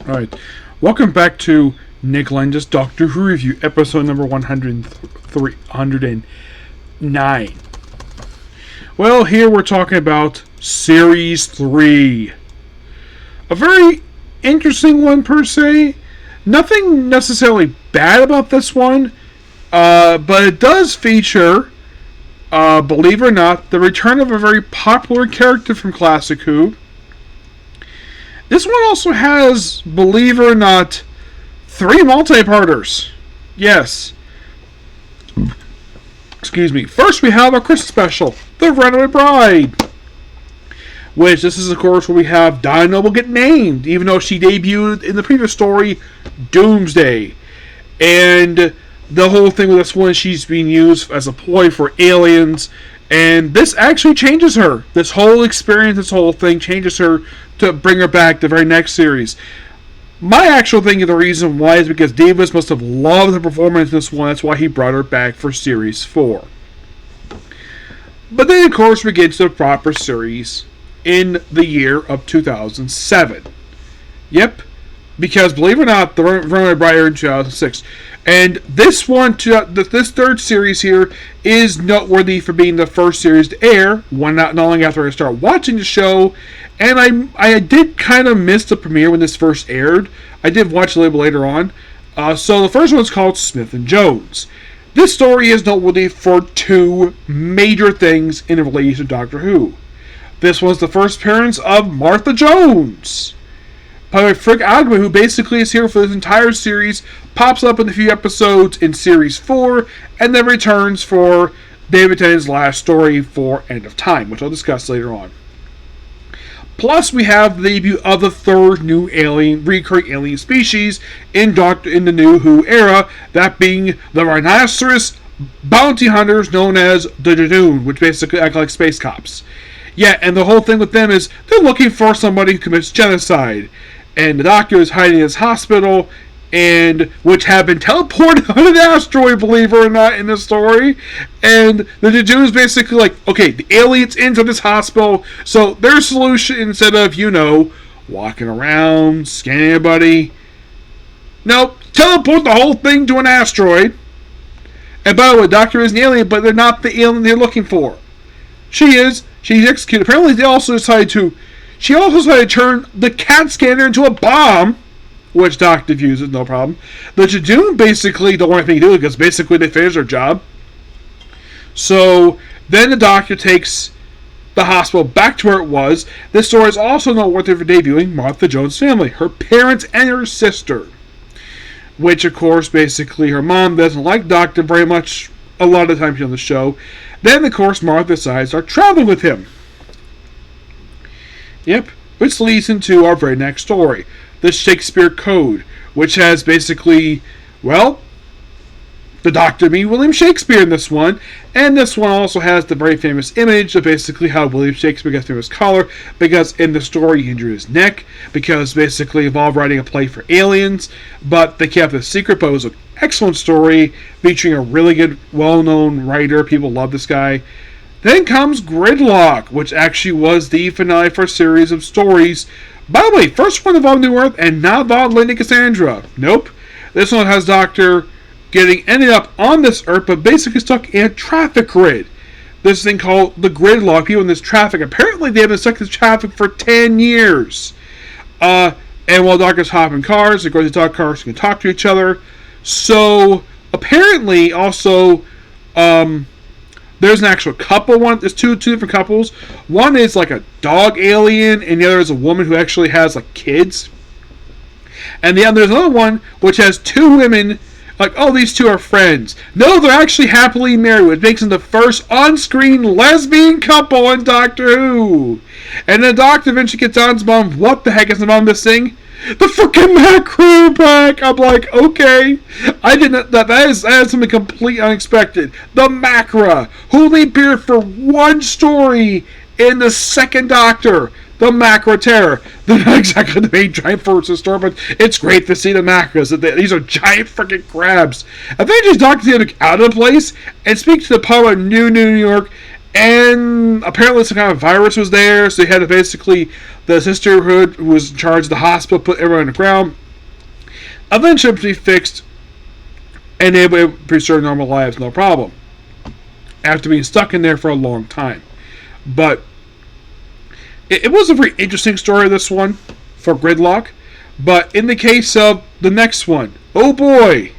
Alright, welcome back to Nick Lenz's Doctor Who Review, episode number 109. Well, here we're talking about Series 3. A very interesting one, per se. Nothing necessarily bad about this one, but it does feature, believe it or not, the return of a very popular character from Classic Who. This one also has, believe it or not, 3 multi-parters. Yes. Excuse me. First, we have our Christmas special, The Runaway Bride. Which, this is, of course, where we have Donna Noble get named, even though she debuted in the previous story, Doomsday. And the whole thing with this one, she's being used as a ploy for aliens. And this actually changes her. This whole experience, this whole thing changes her to bring her back the very next series. My actual thing of the reason why is because Davis must have loved the performance in this one. That's why he brought her back for Series 4. But then, of course, we get to the proper series in the year of 2007. Yep. Because, believe it or not, the Runaway Bride aired in 2006. And this one, this third series here, is noteworthy for being the first series to air, not long after I started watching the show. And I did kind of miss the premiere when this first aired. I did watch it a little bit later on. So the first one's called Smith and Jones. This story is noteworthy for 2 major things in relation to Doctor Who. This was the first appearance of Martha Jones, by Frick Agnew, who basically is here for this entire series, pops up in a few episodes in Series 4, and then returns for David Tennant's last story for End of Time, which I'll discuss later on. Plus, we have the debut of the 3rd new recurring alien species in the New Who era, that being the rhinoceros bounty hunters known as the Jadoon, which basically act like space cops. Yeah, and the whole thing with them is they're looking for somebody who commits genocide. And the Doctor is hiding in his hospital, and which have been teleported on an asteroid, believe it or not, in this story. And the Jadoon is basically like, okay, the aliens into this hospital, so their solution, instead of, walking around, scanning everybody, nope, teleport the whole thing to an asteroid. And by the way, the Doctor is an alien, but they're not the alien they're looking for. She's executed. Apparently, she also decided to turn the CAT scanner into a bomb, which Doctor uses, no problem. The Jadoon basically don't want anything to do because basically they finished their job. So then the Doctor takes the hospital back to where it was. This story is also noteworthy for debuting Martha Jones' family, her parents and her sister. Which, of course, basically her mom doesn't like Doctor very much a lot of the time she's on the show. Then, of course, Martha decides to start traveling with him. Yep, which leads into our very next story, the Shakespeare Code, which has basically, the Doctor meeting William Shakespeare in this one, and this one also has the very famous image of basically how William Shakespeare gets through his collar, because in the story he injured his neck, because basically involved writing a play for aliens, but they kept it a secret, but it was an excellent story, featuring a really good, well-known writer. People love this guy. Then comes Gridlock, which actually was the finale for a series of stories. By the way, first one involved New Earth and not involved Lady Cassandra. Nope. This one has Doctor ended up on this Earth, but basically stuck in a traffic grid. This thing called the Gridlock. People in this traffic. Apparently, they have been stuck in this traffic for 10 years. And while Doctor's hopping cars, of course, the dog cars can talk to each other. So apparently, also, there's an actual couple one. There's two different couples. One is like a dog alien, and the other is a woman who actually has like kids. And there's another one which has 2 women. Like, oh, these 2 are friends. No, they're actually happily married, which makes them the first on-screen lesbian couple in Doctor Who. And the Doctor eventually gets on his mom. What the heck is the mom missing? The freaking macro pack! I'm like, okay. I didn't. That is something completely unexpected. The macra, who only appeared for 1 story in the 2nd Doctor. The macra terror. They're not exactly the main giant force of the story, but it's great to see the macras. These are giant freaking crabs. Eventually, Doctor's going to get out of the place and speak to the power of New York And apparently some kind of virus was there, so they had to basically, the sisterhood who was in charge of the hospital, put everyone on the ground. Eventually be fixed, and they were able to preserve normal lives, no problem. After being stuck in there for a long time. But it was a very interesting story, this one, for Gridlock. But in the case of the next one, oh boy.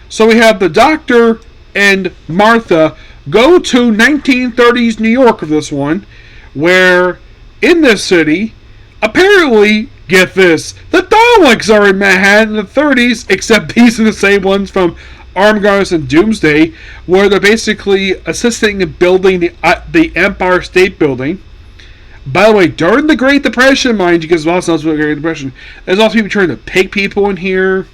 So we have the Doctor and Martha go to 1930s New York for this one, where in this city, apparently, get this, the Daleks are in Manhattan in the 30s, except these are the same ones from Armageddon and Doomsday, where they're basically assisting in building the Empire State Building. By the way, during the Great Depression, mind you, because it also knows about the Great Depression, there's also people trying to pig people in here.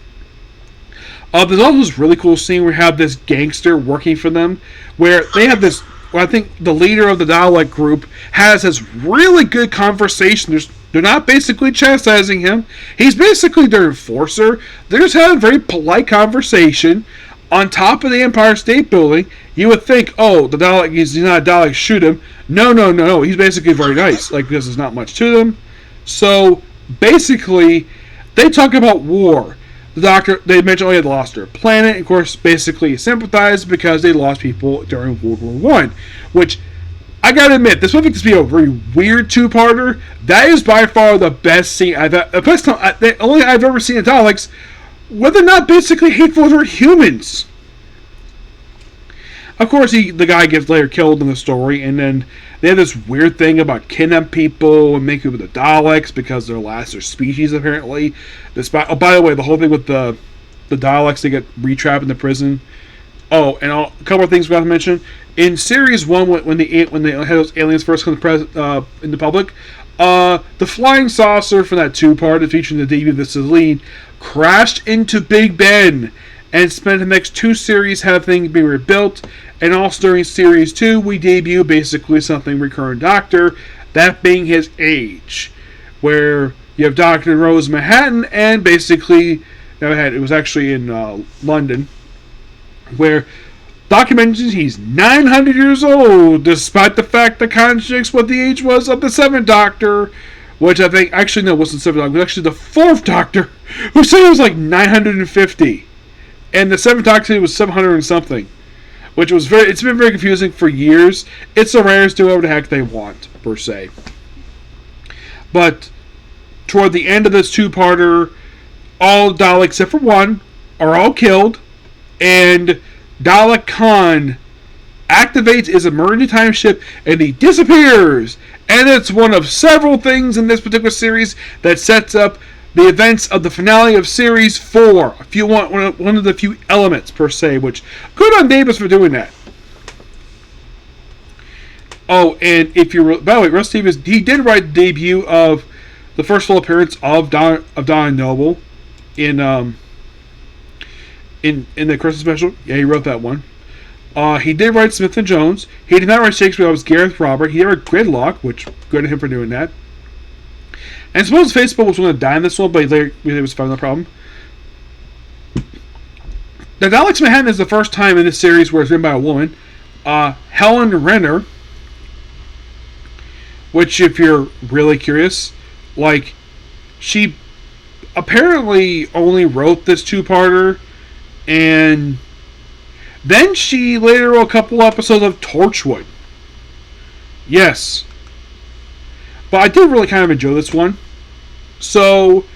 There's also this really cool scene where we have this gangster working for them, where they have this, well, I think the leader of the Dalek group has this really good conversation. They're not basically chastising him. He's basically their enforcer. They're just having a very polite conversation on top of the Empire State Building. You would think, oh, the Dalek, he's not a Dalek, shoot him. No. He's basically very nice, because there's not much to them. So, basically, they talk about war. The Doctor, they mentioned they had lost their planet. Of course, basically sympathized because they lost people during World War I. Which, I gotta admit, this movie could be a very weird two-parter. That is by far the best scene the only I've ever seen in Daleks, where they're not basically hateful to humans. Of course, the guy gets later killed in the story, and then they have this weird thing about kidnapping people and making people the Daleks because they're last their species, apparently. Despite, by the way, the whole thing with the Daleks, they get retrapped in the prison. Oh, and a couple of things we got to mention. In Series 1, when they had those aliens first come in the public, the flying saucer for that two-part featuring the debut of the Celine crashed into Big Ben and spent the next two series having things be rebuilt. And also during Series 2, we debut basically something recurring Doctor, that being his age, where you have Doctor in Rose Manhattan, and basically, it was actually in London, where Doctor mentions he's 900 years old, despite the fact that contradicts what the age was of the 7th Doctor, which I think, actually no, it wasn't the 7th Doctor, it was actually the 4th Doctor, who said it was like 950, and the 7th Doctor said it was 700 and something. Which was it's been very confusing for years. It's the Rares do whatever the heck they want, per se. But toward the end of this two-parter, all Daleks except for one are all killed, and Dalek Khan activates his emergency time ship and he disappears. And it's one of several things in this particular series that sets up the events of the finale of Series 4. If you want one of the few elements, per se, which, good on Davis for doing that. Oh, and if you're, by the way, Russ Davis, he did write the debut of the first full appearance of Don Noble in the Christmas special. Yeah, he wrote that one. He did write Smith and Jones. He did not write Shakespeare. That was Gareth Robert. He did write Gridlock, which good on him for doing that. And I suppose Facebook was going to die in this one, but later it was fine, no problem. The Daleks Manhattan is the first time in this series where it's written by a woman, Helen Renner. Which, if you're really curious, she apparently only wrote this two-parter, and then she later wrote a couple episodes of Torchwood. Yes. But I did really kind of enjoy this one. So,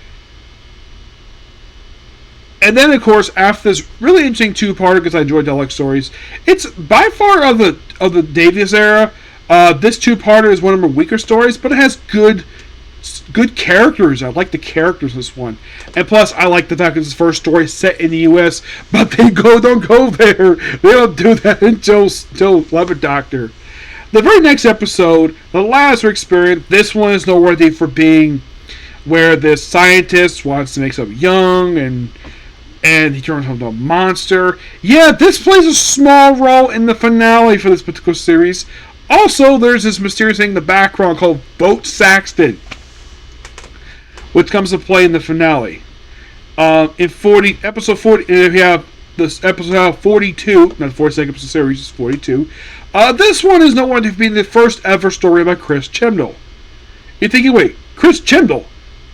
and then of course after this really interesting two-parter, because I enjoy Dalek stories, it's by far of the Davies era. This two-parter is one of my weaker stories, but it has good characters. I like the characters in this one, and plus I like the fact that this first story is set in the U.S., but they don't go there. They don't do that until 11th Doctor. The very next episode, the Lazarus Experience. This one is noteworthy for being where this scientist wants to make something young, and he turns into a monster. Yeah, this plays a small role in the finale for this particular series. Also, there's this mysterious thing in the background called Boat Saxton, which comes to play in the finale. In episode 40, we have this episode 42, not the 42nd episode series, it's 42. This one is noteworthy for being the first ever story by Chris Chibnall. You're thinking, wait, Chris Chibnall?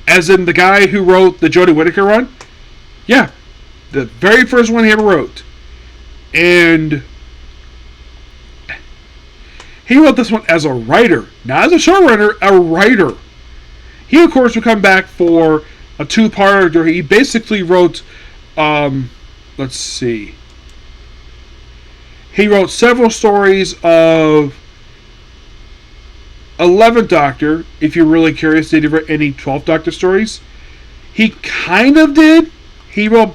As in the guy who wrote the Jodie Whittaker run? Yeah, the very first one he ever wrote. And he wrote this one as a writer, not as a showrunner, a writer. He, of course, would come back for a two-parter. He basically wrote, let's see. He wrote several stories of 11th Doctor. If you're really curious, did he write any 12th Doctor stories? He kind of did. He wrote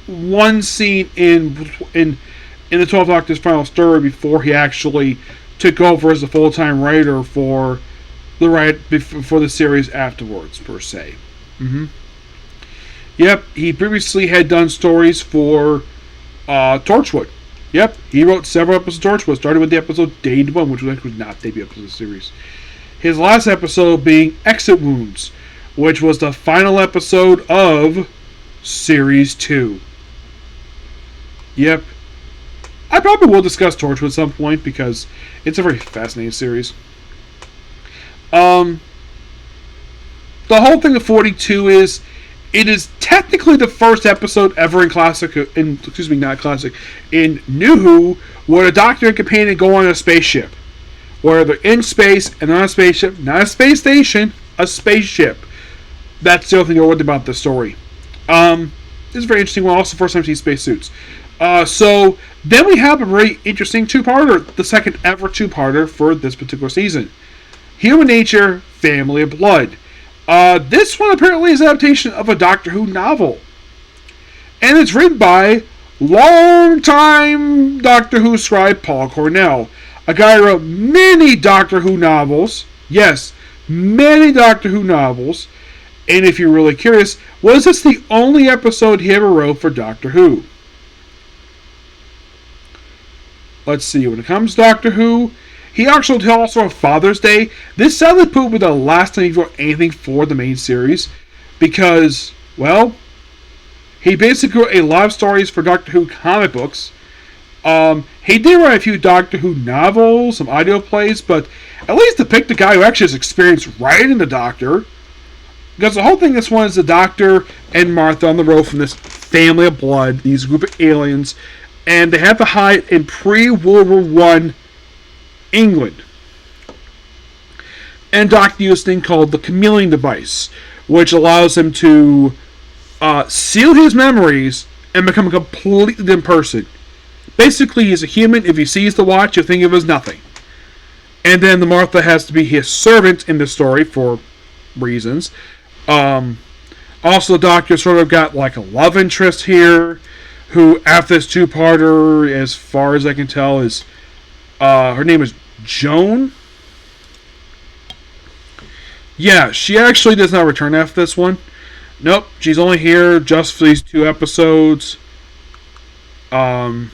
one scene in the 12th Doctor's final story before he actually took over as a full-time writer for the series afterwards, per se. Yep, he previously had done stories for Torchwood. Yep, he wrote several episodes of Torchwood, starting with the episode Day 1, which was actually not the debut episode of the series. His last episode being Exit Wounds, which was the final episode of Series 2. Yep. I probably will discuss Torchwood at some point because it's a very fascinating series. The whole thing of 42 is it is technically the first episode ever in New Who where a Doctor and companion go on a spaceship. Where they're in space and on a spaceship, not a space station, a spaceship. That's the other thing I loved about the story. This is very interesting. Well, also first time seeing spacesuits. So then we have a very interesting two-parter, the second ever two-parter for this particular season. Human Nature, Family of Blood. This one apparently is an adaptation of a Doctor Who novel. And it's written by longtime Doctor Who scribe Paul Cornell. A guy who wrote many Doctor Who novels. Yes, many Doctor Who novels. And if you're really curious, was this the only episode he ever wrote for Doctor Who? Let's see, when it comes to Doctor Who, he also wrote Father's Day. This sadly proved the last time he wrote anything for the main series. Because, well, he basically wrote a lot of stories for Doctor Who comic books. He did write a few Doctor Who novels, some audio plays, but at least depict a guy who actually has experience writing the Doctor. Because the whole thing this one is the Doctor and Martha on the road from this family of blood, these group of aliens, and they have to hide in pre-World War I England. And Doctor uses a thing called the chameleon device, which allows him to seal his memories and become a completely different person. Basically, he's a human. If he sees the watch, you'll think of it as nothing. And then the Martha has to be his servant in the story for reasons. Also, the Doctor sort of got like a love interest here, who after this two-parter, as far as I can tell, is her name is Joan. Yeah, she actually does not return after this one. Nope, she's only here just for these two episodes. But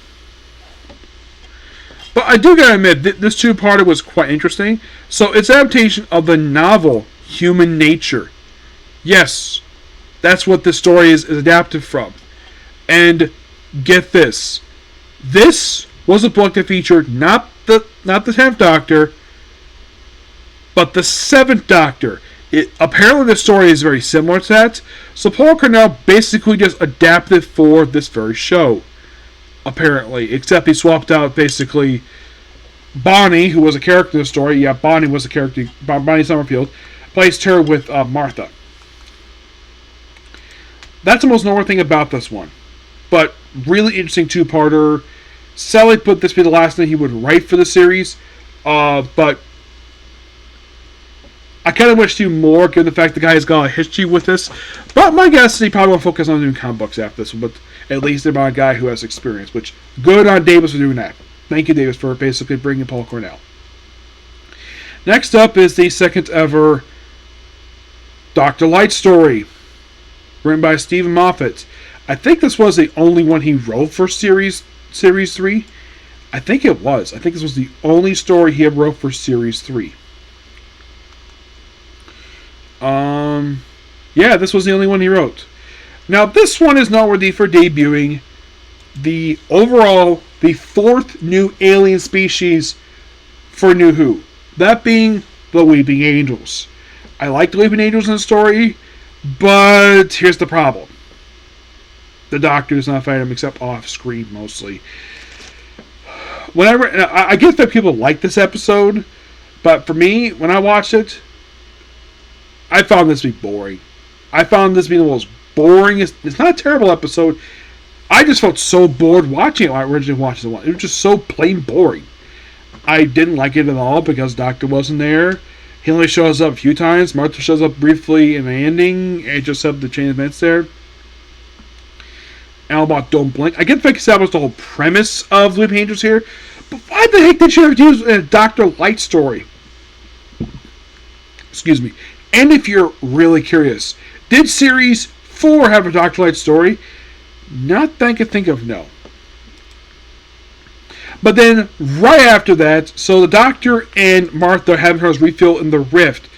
I do gotta admit, this two-parter was quite interesting. So it's an adaptation of the novel Human Nature. Yes, that's what this story is adapted from. And get this. This was a book that featured not the 10th Doctor, but the 7th Doctor. Apparently the story is very similar to that. So Paul Cornell basically just adapted for this very show. Apparently. Except he swapped out basically Bonnie, who was a character in the story. Yeah, Bonnie was a character. Bonnie Summerfield. Placed her with Martha. That's the most noteworthy thing about this one. But really interesting two-parter. Sally put this to be the last thing he would write for the series. But I kind of wish to do more, given the fact the guy has got a history with this. But my guess is he probably won't focus on doing comic books after this one. But at least they're about a guy who has experience. Which, good on Davis for doing that. Thank you, Davis, for basically bringing Paul Cornell. Next up is the second ever Dr. Light story. Written by Stephen Moffat. I think this was the only one he wrote for Series 3. I think it was. I think this was the only story he ever wrote for Series 3. Yeah, this was the only one he wrote. Now, this one is noteworthy for debuting the fourth new alien species for New Who. That being the Weeping Angels. I like the Weeping Angels in the story, but here's the problem. The Doctor does not fight them except off screen mostly. I get that people like this episode, but for me, when I watched it, I found this to be boring. I found this to be the most boring. It's not a terrible episode. I just felt so bored watching it when I originally watched the one. It was just so plain boring. I didn't like it at all because Doctor wasn't there. He only shows up a few times. Martha shows up briefly in the ending. It just set up the chain of events there. Albot don't blink. I get the fact that was the whole premise of the Weeping Angels here, but why the heck did you have to use a Dr. Light story? Excuse me. And if you're really curious, did Series 4 have a Dr. Light story? Not that I can think of, no. But then, right after that, so the Doctor and Martha have her refill in the rift.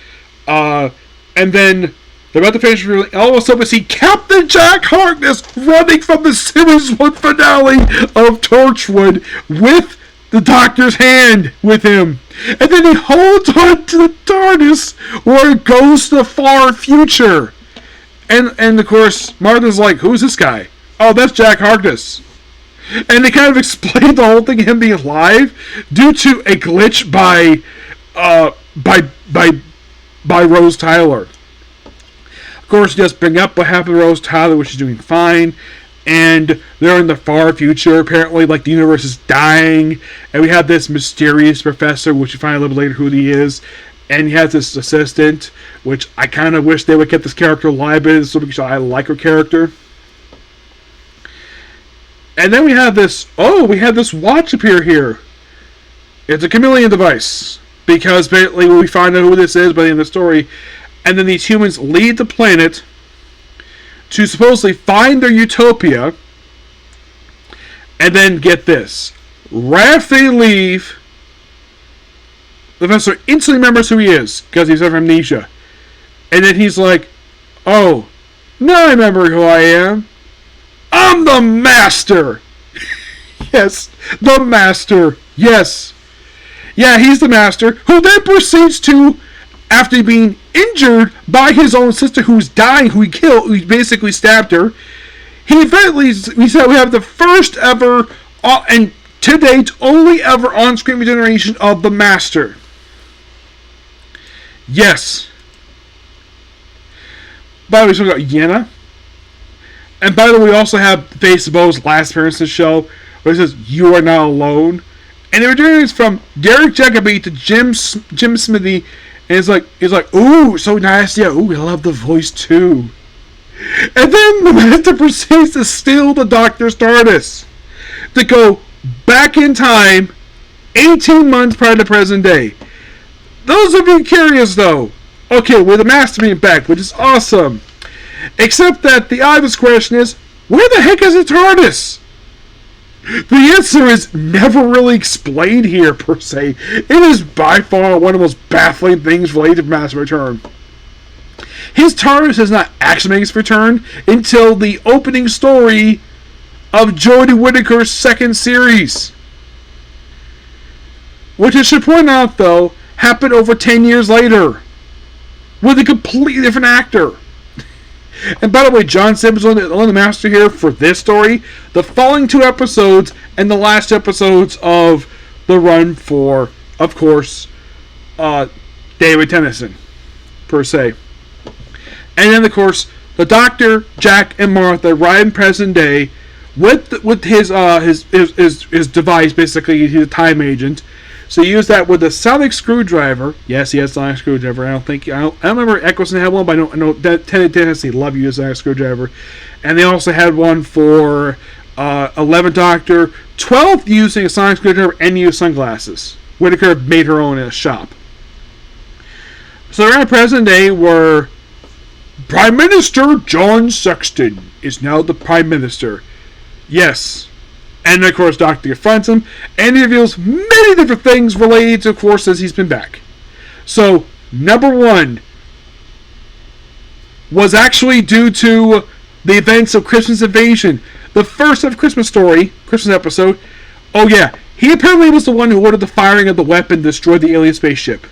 And then they're about to finish revealing. All of a sudden, we see Captain Jack Harkness running from the Series 1 finale of Torchwood with the Doctor's hand with him. And then he holds on to the TARDIS where it goes to the far future. And of course, Martha's like, who's this guy? Oh, that's Jack Harkness. And they kind of explain the whole thing of him being alive due to a glitch by Rose Tyler. Of course, just bring up what happened to Rose Tyler, which is doing fine. And they're in the far future. Apparently, like, the universe is dying. And we have this mysterious professor, which you find a little later who he is. And he has this assistant, which I kind of wish they would get this character alive, because I like her character. And then we have this watch appear here. It's a chameleon device. Because basically we find out who this is by the end of the story. And then these humans leave the planet to supposedly find their utopia. And then get this. Right after they leave, the professor instantly remembers who he is. Because he's of amnesia. And then he's like, oh, now I remember who I am. I'm the Master! Yes, the Master. Yes. Yeah, he's the Master, who then proceeds to, after being injured by his own sister who's dying, who he killed, who basically stabbed her, he eventually, we said we have the first ever, and to date, only ever on-screen regeneration of the Master. Yes. By the way, so we got Yenna. And by the way, we also have Face Bo's last appearance in the show, where it says, "You are not alone." And they were doing this from Derek Jacobi to Jim Smithy, and it's like, ooh, so nice, yeah, ooh, I love the voice too. And then the Master proceeds to steal the Doctor's TARDIS, to go back in time, 18 months prior to present day. Those of you curious though, okay, with the Master being back, which is awesome. Except that the obvious question is, where the heck is the TARDIS? The answer is never really explained here, per se. It is by far one of the most baffling things related to Master Return. His TARDIS does not actually make its return until the opening story of Jodie Whittaker's second series. Which I should point out, though, happened over 10 years later. With a completely different actor. And by the way, John Simmons is on the Master here for this story, the following 2 episodes, and the last episodes of the run for, of course, David Tennyson, per se. And then, of course, the Doctor, Jack, and Martha arrive in present day with his device, basically, he's a time agent. So he used that with a sonic screwdriver. Yes, he has a sonic screwdriver. I don't remember Eccleston had one, but I know Tennessee love you as a sonic screwdriver. And they also had one for 11th Doctor. 12th using a sonic screwdriver and used sunglasses. Whittaker made her own in a shop. So around present day where Prime Minister John Sexton is now the Prime Minister. Yes. And of course, Doctor confronts him, and he reveals many different things related to, of course, since he's been back. So, number 1 was actually due to the events of Christmas Invasion. the first of Christmas episode, oh yeah, he apparently was the one who ordered the firing of the weapon to destroy the alien spaceship.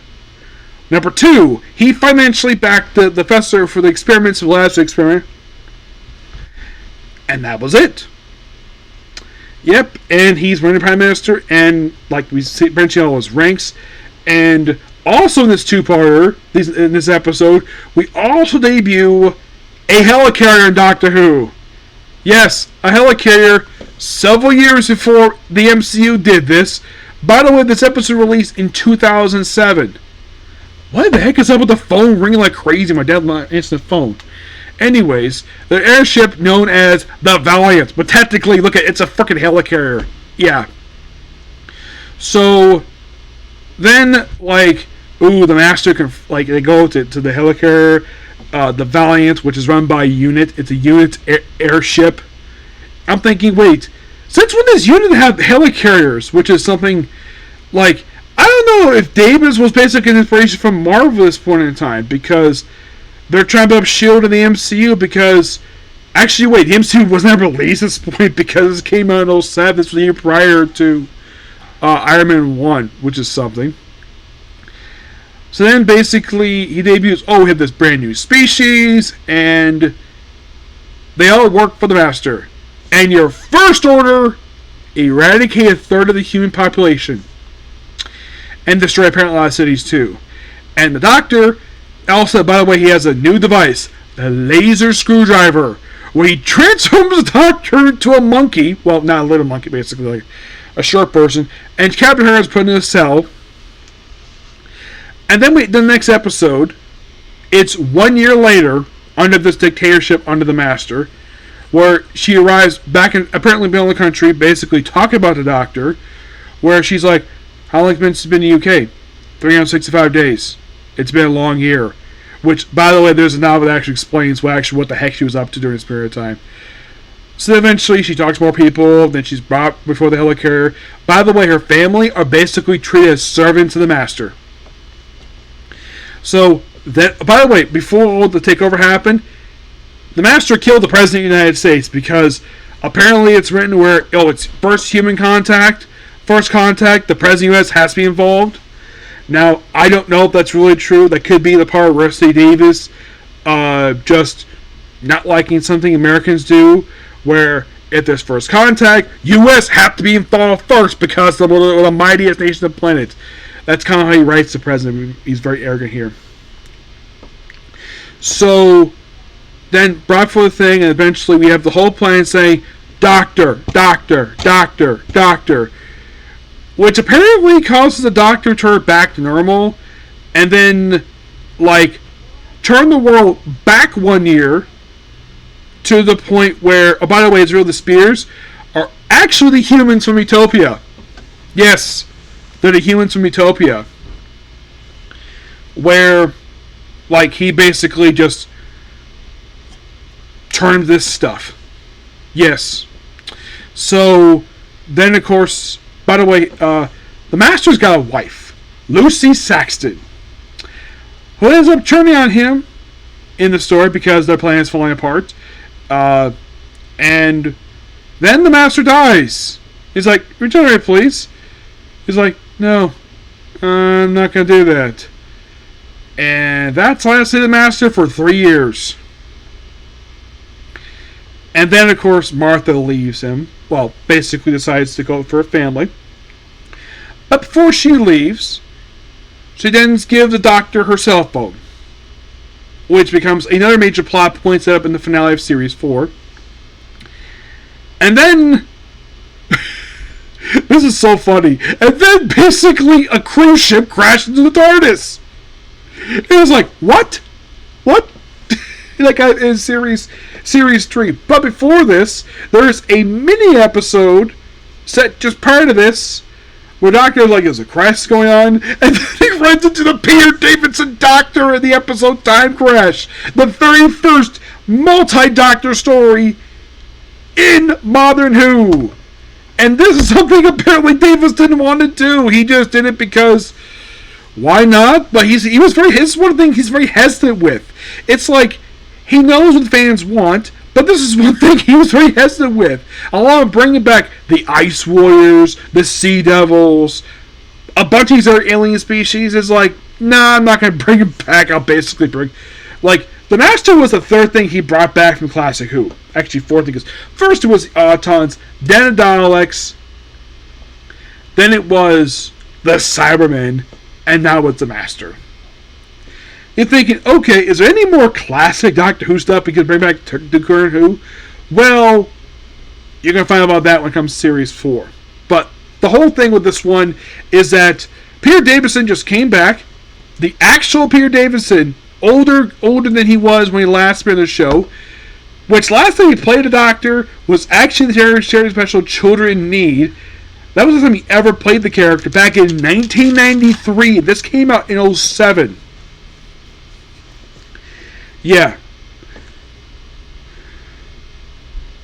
Number 2, he financially backed the professor for the experiments of the last experiment. And that was it. Yep, and he's running Prime Minister, and like we mentioned all his ranks. And also in this two-parter, in this episode, we also debut a helicarrier in Doctor Who. Yes, a helicarrier several years before the MCU did this. By the way, this episode released in 2007. What the heck is up with the phone ringing like crazy? My dad answered the phone. Anyways, the airship known as the Valiant, but technically, look at it's a freaking helicarrier. Yeah. So then, like, the Master can they go to the helicarrier, the Valiant, which is run by a unit. It's a unit airship. I'm thinking, wait, since when does unit have helicarriers? Which is something like, I don't know if Davis was basically an inspiration from Marvel at this point in time, because they're trying to build up S.H.I.E.L.D. in the MCU, because actually, wait, the MCU was never released at this point because it came out in 2007. This was the year prior to Iron Man 1, which is something. So then basically he debuts, we have this brand new species, and they all work for the Master. And your first order, eradicate a third of the human population. And destroy apparently a lot of cities too. And the Doctor, also, by the way, he has a new device, the laser screwdriver, where he transforms the Doctor into a monkey. Well, not a little monkey, basically, like a short person. And Captain Harris put in a cell. And then the next episode, it's 1 year later, under this dictatorship under the Master, where she arrives back in, apparently middle of the country, basically talking about the Doctor, where she's like, how long has it been in the UK? 365 days. It's been a long year. Which, by the way, there's a novel that actually explains what the heck she was up to during this period of time. So eventually she talks to more people, then she's brought before the helicarrier. By the way, her family are basically treated as servants of the Master. So, by the way, before all the takeover happened, the Master killed the President of the United States because apparently it's written where, it's first contact, the President of the U.S. has to be involved. Now, I don't know if that's really true. That could be the part of Rusty Davis just not liking something Americans do, where if there's first contact, U.S. have to be involved first because they're the mightiest nation on the planet. That's kind of how he writes the President. He's very arrogant here. So, then brought for the thing, and eventually we have the whole plan saying, Doctor, Doctor, Doctor, Doctor. Which apparently causes the Doctor to turn back to normal, and then, turn the world back 1 year to the point where, by the way, the Spears are actually the humans from Utopia. Yes, they're the humans from Utopia. Where, he basically just turned this stuff. Yes. So, then, of course, by the way, the Master's got a wife, Lucy Saxton, who ends up turning on him in the story because their plan is falling apart. And then the Master dies. He's like, regenerate, please. He's like, no, I'm not going to do that. And that's lasted the Master for 3 years. And then, of course, Martha leaves him. Well, basically decides to go for a family. But before she leaves, she then gives the Doctor her cell phone, which becomes another major plot point set up in the finale of Series 4. And then, this is so funny, and then basically a cruise ship crashed into the TARDIS. It was like, what? What? In Series 3. But before this, there's a mini episode set just prior to this, where Doctor, there's a crisis going on, and then he runs into the Peter Davidson Doctor in the episode Time Crash. The very first multi-Doctor story in Modern Who. And this is something apparently Davis didn't want to do. He just did it because, why not? But this is one thing he's very hesitant with. It's like, he knows what the fans want, But this is one thing he was very hesitant with. Along with bringing back the Ice Warriors, the Sea Devils, a bunch of these other alien species, is like, nah, I'm not going to bring them back. I'll basically bring... Like, the Master was the third thing he brought back from Classic Who. Actually, fourth thing. First it was Autons, then the Daleks, then it was the Cybermen, and now it's the Master. You're thinking, okay, is there any more classic Doctor Who stuff we could bring back to current Who? Well, you're going to find out about that when it comes to Series 4. But the whole thing with this one is that Peter Davison just came back. The actual Peter Davison, older than he was when he last appeared on the show, which last time he played a Doctor was actually the charity special Children in Need. That was the time he ever played the character back in 1993. This came out in 2007. Yeah.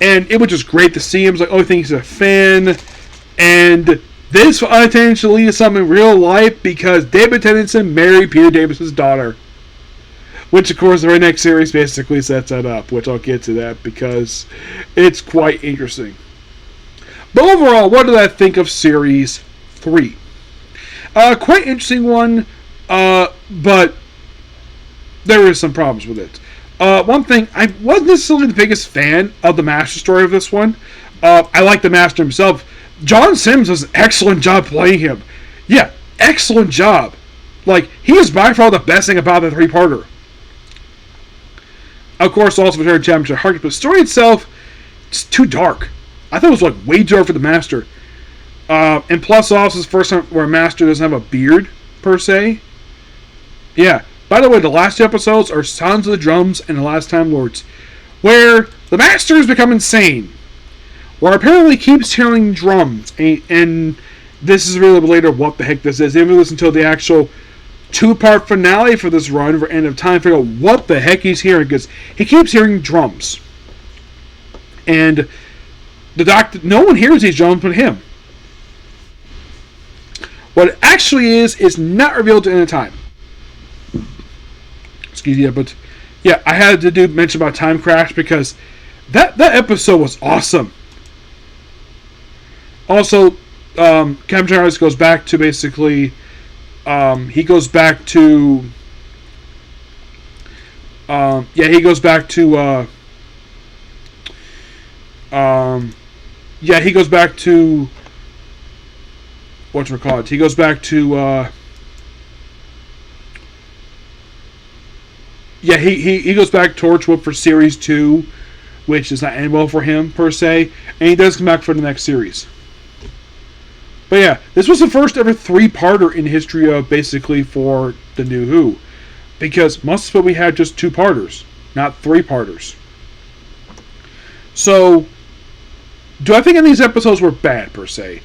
And it was just great to see him. It was like, oh, I think he's a fan. And this unintentionally lead to something in real life because David Tennant married Peter Davison's daughter. Which, of course, the very next series basically sets that up. Which I'll get to that because it's quite interesting. But overall, what did I think of Series 3? Quite interesting one. But there is some problems with it. One thing, I wasn't necessarily the biggest fan of the Master story of this one. I like the Master himself. John Sims does an excellent job playing him. Yeah, excellent job. Like, he is by far the best thing about the three-parter. Of course, also Return to Championship Heart, but the story itself, it's too dark. I thought it was like way too dark for the Master. And plus also it's the first time where a Master doesn't have a beard, per se. Yeah. By the way, the last two episodes are Sounds of the Drums and The Last Time Lords, where the Master has become insane. Where apparently keeps hearing drums, and this is really later what the heck this is. They haven't listened to the actual two-part finale for this run for End of Time to figure out what the heck he's hearing, because he keeps hearing drums. And the Doctor, no one hears these drums but him. What it actually is not revealed to End of Time. Excuse me, but yeah, I had to mention about Time Crash because that episode was awesome. Also, Captain Charles goes back to basically, he goes back to, he goes back to, he goes back to, whatchamacallit, he goes back to, he goes back to Torchwood for Series 2, which does not end well for him, per se, and he does come back for the next series. But yeah, this was the first ever three-parter in history of basically for the New Who. Because most of it we had just two-parters, not three-parters. So, do I think any of these episodes were bad, per se?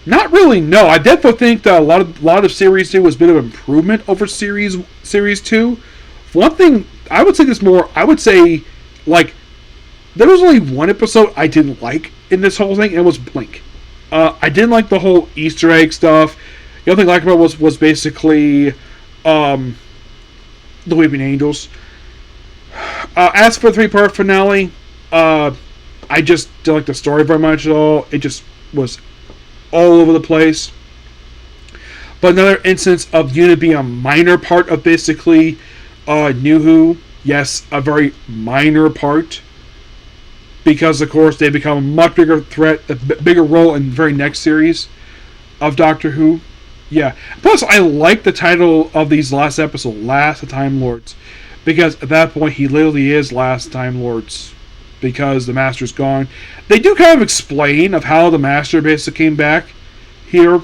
Not really, no. I definitely think that a lot of Series 2 was a bit of improvement over Series 2. For one thing, I would say this more, I would say, like, there was only one episode I didn't like in this whole thing, and it was Blink. I didn't like the whole Easter egg stuff. The other thing I liked about it was basically the Weeping Angels. As for the three-part finale, I just didn't like the story very much at all. It just was all over the place. But another instance of Unit being a minor part of basically New Who. Yes, a very minor part. Because, of course, they become a much bigger threat, a bigger role in the very next series of Doctor Who. Yeah. Plus, I like the title of these last episodes, Last Time Lords. Because at that point, he literally is Last Time Lords. Because the Master's gone. They do kind of explain of how the Master basically came back here.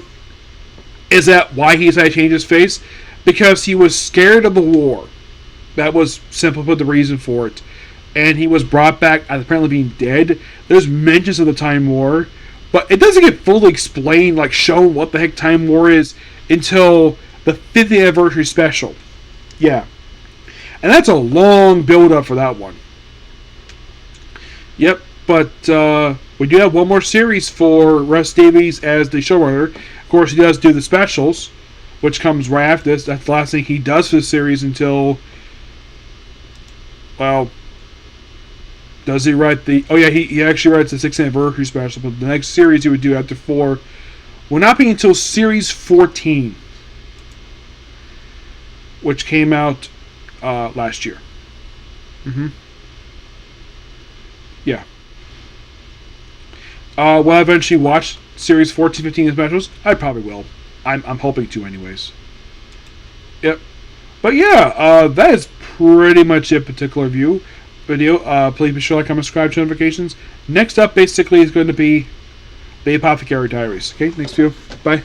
Is that why he's had to change his face? Because he was scared of the war. That was simply put the reason for it. And he was brought back as apparently being dead. There's mentions of the Time War, but it doesn't get fully explained, like shown what the heck Time War is until the 50th anniversary special. Yeah. And that's a long build-up for that one. Yep, but we do have one more series for Russ Davies as the showrunner. Of course, he does do the specials, which comes right after this. That's the last thing he does for the series until, well, Does he write the... Oh, yeah, he actually writes the 6th anniversary special, but the next series he would do after 4 will not be until Series 14, which came out last year. Yeah. Will I eventually watch Series 14, 15 specials? I probably will. I'm hoping to anyways. Yep. But yeah, that is pretty much it, particular video. Please be sure to like, comment, subscribe, to notifications. Next up, basically, is going to be the Apothecary Diaries. Okay, next video. Bye.